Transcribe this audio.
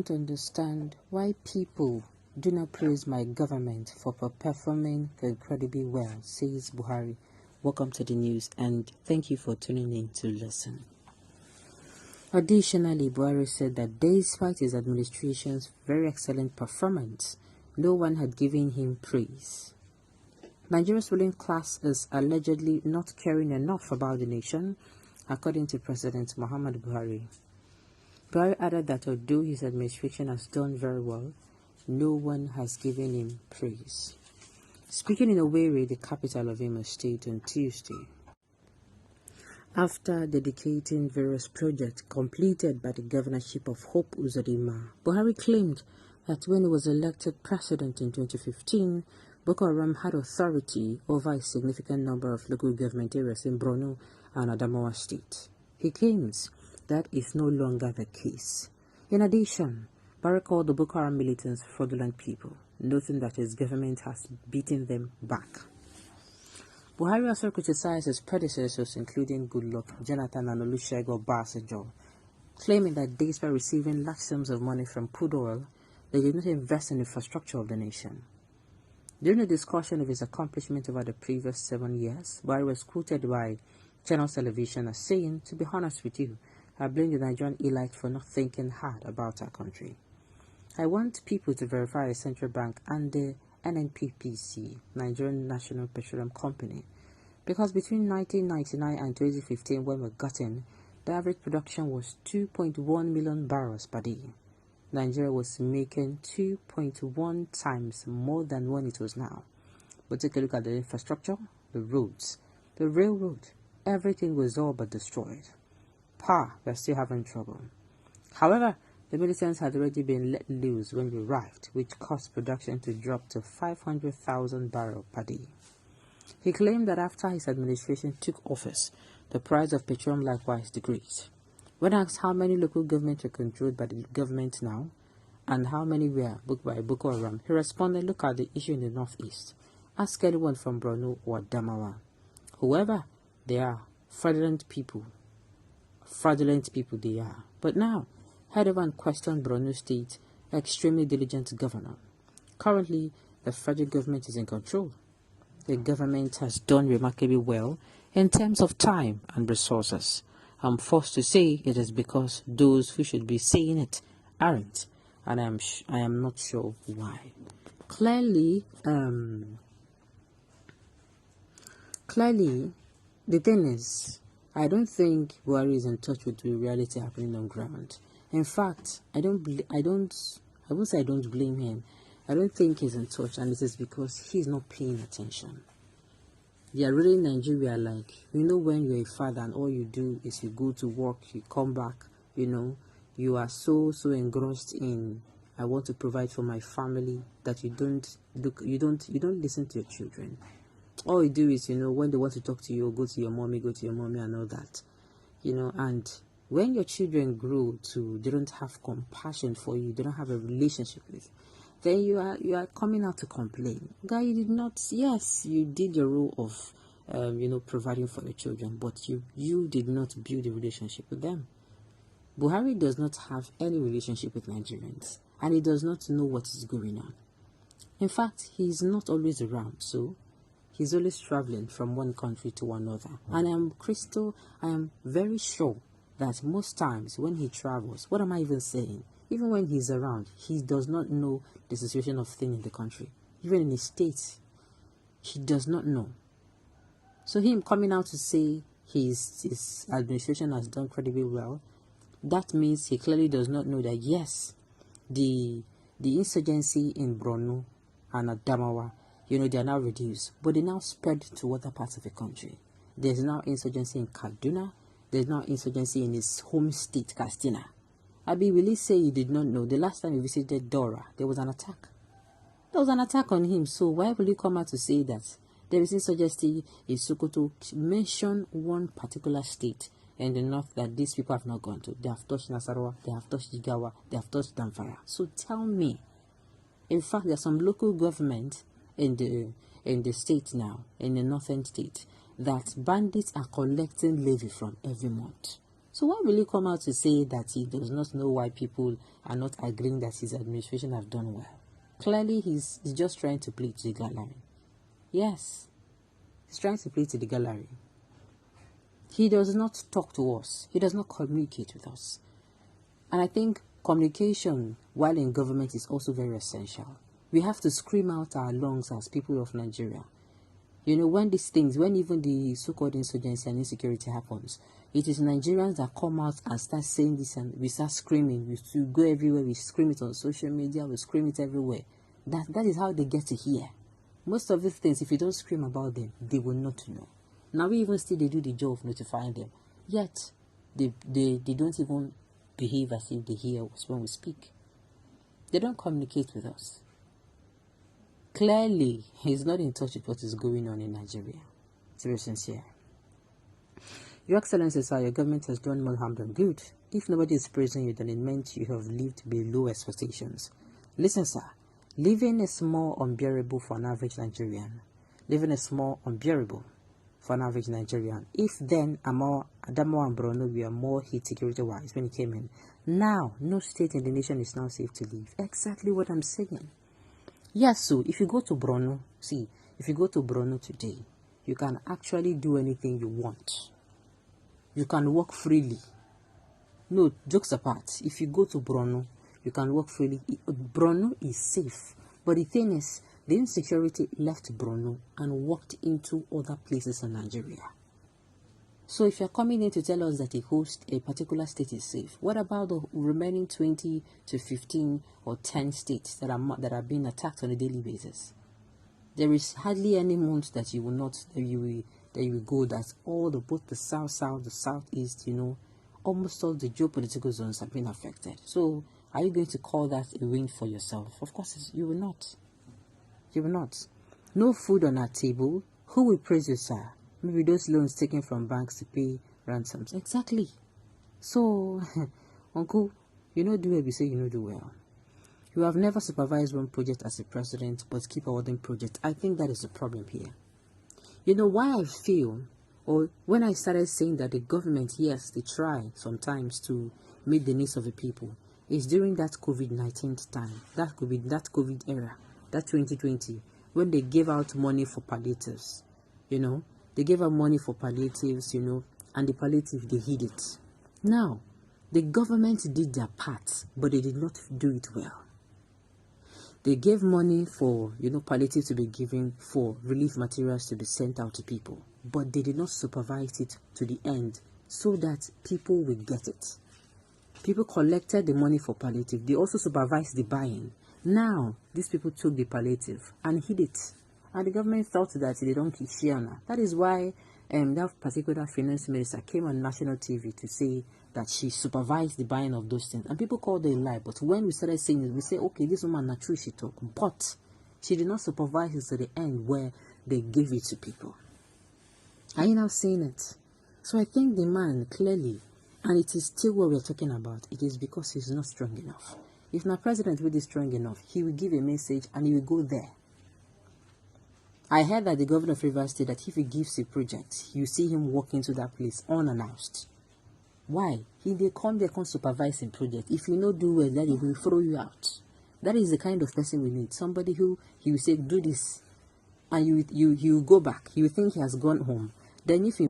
don't understand why people do not praise my government for performing incredibly well, says Buhari. Welcome to the news and thank you for tuning in to listen. Additionally, Buhari said that despite his administration's very excellent performance, no one had given him praise. Nigeria's ruling class is allegedly not caring enough about the nation, according to President Muhammadu Buhari. Buhari added that although his administration has done very well, no one has given him praise. Speaking in Owerri, the capital of Imo State, on Tuesday, after dedicating various projects completed by the governorship of Hope Uzodinma, Buhari claimed that when he was elected president in 2015, Boko Haram had authority over a significant number of local government areas in Borno and Adamawa State. He claims that is no longer the case. In addition, Buhari called the Boko Haram militants fraudulent people, noting that his government has beaten them back. Buhari also criticized his predecessors, including Goodluck Jonathan and Olusegun Obasanjo, claiming that despite receiving large sums of money from crude oil, they did not invest in the infrastructure of the nation. During a discussion of his accomplishments over the previous 7 years, Buhari was quoted by Channel Television as saying, "To be honest with you, I blame the Nigerian elite for not thinking hard about our country. I want people to verify the central bank and the NNPPC, Nigerian National Petroleum Company, because between 1999 and 2015, when we got in, the average production was 2.1 million barrels per day. Nigeria was making 2.1 times more than when it was now. But take a look at the infrastructure, the roads, the railroad, everything was all but destroyed. We're still having trouble. However, the militants had already been let loose when we arrived, which caused production to drop to 500,000 barrels per day." He claimed that after his administration took office, the price of petroleum likewise decreased. When asked how many local governments were controlled by the government now, and how many were booked by Boko Haram, he responded, "Look at the issue in the northeast. Ask anyone from Borno or Adamawa. Whoever they are, fraudulent people they are." But now, head over and question Borno State extremely diligent governor. Currently, the federal government is in control. The government has done remarkably well in terms of time and resources. I'm forced to say it is because those who should be saying it aren't, and I am not sure why. Clearly, the thing is, I don't think Buhari is in touch with the reality happening on ground. In fact, I won't say I don't blame him. I don't think he's in touch, and this is because he's not paying attention. They are really in Nigeria like, when you're a father and all you do is you go to work, you come back, you are so engrossed in, I want to provide for my family, that you don't listen to your children. All you do is, when they want to talk to you, go to your mommy and all that. And when your children grow to, they don't have compassion for you, they don't have a relationship with you, then you are coming out to complain. Guy, you did not, yes, you did your role of, providing for your children, but you did not build a relationship with them. Buhari does not have any relationship with Nigerians, and he does not know what is going on. In fact, he is not always around, so he's always traveling from one country to another. And I am very sure that most times when he travels, what am I even saying? Even when he's around, he does not know the situation of things in the country. Even in his state, he does not know. So him coming out to say his administration has done incredibly well, that means he clearly does not know that, yes, the insurgency in Borno and Adamawa, they are now reduced, but they now spread to other parts of the country. There's now insurgency in Kaduna. There's now insurgency in his home state, Katsina. Abi, will he say he did not know? The last time he visited Dora, there was an attack. There was an attack on him. So why will you come out to say that there is insurgency in Sokoto? Mention one particular state in the north that these people have not gone to. They have touched Nasarawa, they have touched Jigawa, they have touched Damfara. So tell me. In fact, there are some local government in the state now, in the northern state, that bandits are collecting levy from every month. So why will he come out to say that he does not know why people are not agreeing that his administration have done well? Clearly, he's just trying to play to the gallery. Yes, he's trying to play to the gallery. He does not talk to us. He does not communicate with us. And I think communication while in government is also very essential. We have to scream out our lungs as people of Nigeria. You know, when these things, when even the so-called insurgency and insecurity happens, it is Nigerians that come out and start saying this, and we start screaming. We go everywhere, we scream it on social media, we scream it everywhere. That is how they get to hear. Most of these things, if you don't scream about them, they will not know. Now we even still they do the job of notifying them. Yet they don't even behave as if they hear us when we speak. They don't communicate with us. Clearly, he's not in touch with what is going on in Nigeria. It's very sincere. Your Excellency, sir, your government has done more harm than good. If nobody is praising you, then it meant you have lived below expectations. Listen, sir, living is more unbearable for an average Nigerian. Living is more unbearable for an average Nigerian. If then Adamo and Bruno were more hit security-wise when he came in, now no state in the nation is now safe to live. Exactly what I'm saying. Yes, so if you go to Bruno, if you go to Bruno today, you can actually do anything you want. You can walk freely. No, jokes apart, if you go to Bruno, you can walk freely. Bruno is safe. But the thing is, the insecurity left Bruno and walked into other places in Nigeria. So if you're coming in to tell us that a particular state is safe, what about the remaining 20 to 15 or 10 states that are being attacked on a daily basis? There is hardly any month that you will go that both the south, the southeast, almost all the geopolitical zones have been affected. So are you going to call that a win for yourself? Of course, you will not. You will not. No food on our table. Who will praise you, sir? Maybe those loans taken from banks to pay ransoms. Exactly. So, uncle, do what we say you do well. You have never supervised one project as a president, but keep awarding projects. I think that is the problem here. You know why I feel, or when I started saying that the government, yes, they try sometimes to meet the needs of the people, is during that COVID-19 time, that COVID era, that 2020, when they gave out money for palliatives, They gave out money for palliatives, and the palliative, they hid it. Now, the government did their part, but they did not do it well. They gave money for, palliative to be given, for relief materials to be sent out to people, but they did not supervise it to the end so that people will get it. People collected the money for palliative. They also supervised the buying. Now, these people took the palliative and hid it. And the government thought that they don't share now. That is why that particular finance minister came on national TV to say that she supervised the buying of those things. And people called it a lie. But when we started saying it, we say, okay, this woman, not true, she talked. But she did not supervise it to the end where they gave it to people. Are you now seeing it? So I think the man clearly, and it is still what we're talking about, it is because he's not strong enough. If my president will be strong enough, he will give a message and he will go there. I heard that the governor of Rivers State, that if he gives a project, you see him walk into that place unannounced. Why? They come supervise a project. If you not do well, then he will throw you out. That is the kind of person we need. Somebody who he will say, do this, and you go back. You think he has gone home. Then if you